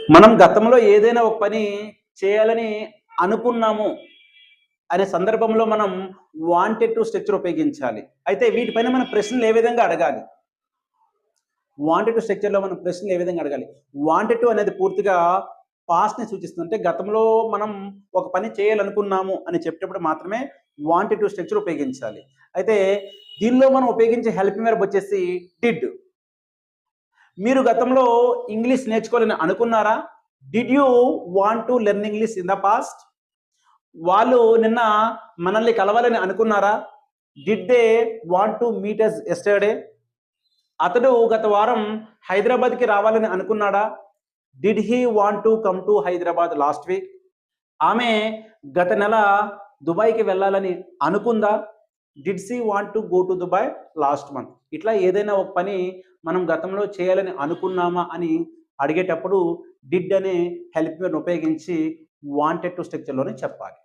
మనం గతంలో ఏదైనా ఒక పని చేయాలని అనుకున్నాము అనే సందర్భంలో మనం వాంటెడ్ టు స్ట్రక్చర్ ఉపయోగించాలి. అయితే వీటిపైన మన ప్రశ్నలు ఏ విధంగా అడగాలి? వాంటెడ్ టు స్ట్రక్చర్‌లో మనం ప్రశ్నలు ఏ విధంగా అడగాలి? వాంటెడ్ టు అనేది పూర్తిగా పాస్ట్‌ని సూచిస్తుంది. అంటే గతంలో మనం ఒక పని చేయాలనుకున్నాము అని చెప్పేటప్పుడు మాత్రమే వాంటెడ్ టు స్ట్రక్చర్ ఉపయోగించాలి. అయితే దీనిలో మనం ఉపయోగించే హెల్పింగ్ వర్బ్ వచ్చేసి డిడ్. మీరు గతంలో ఇంగ్లీష్ నేర్చుకోవాలని అనుకున్నారా? Did you want to learn English in the past? వాళ్ళు నిన్న మనల్ని కలవాలని అనుకున్నారా? Did they want to meet us yesterday? అతడు గత వారం హైదరాబాద్‌కి రావాలని అనుకున్నాడా? Did he want to come to Hyderabad last week? ఆమె గత నెల దుబాయ్‌కి వెళ్ళాలని అనుకుందా? Did she want to go to Dubai last month? ఇట్లా ఏదైనా ఒక పని మనం గతంలో చేయాలని అనుకున్నామా అని అడిగేటప్పుడు డిడ్ అనే హెల్ప్ వర్డ్‌ని ఉపయోగించి వాంటెడ్ టు స్ట్రక్చర్‌లోనే చెప్పాలి.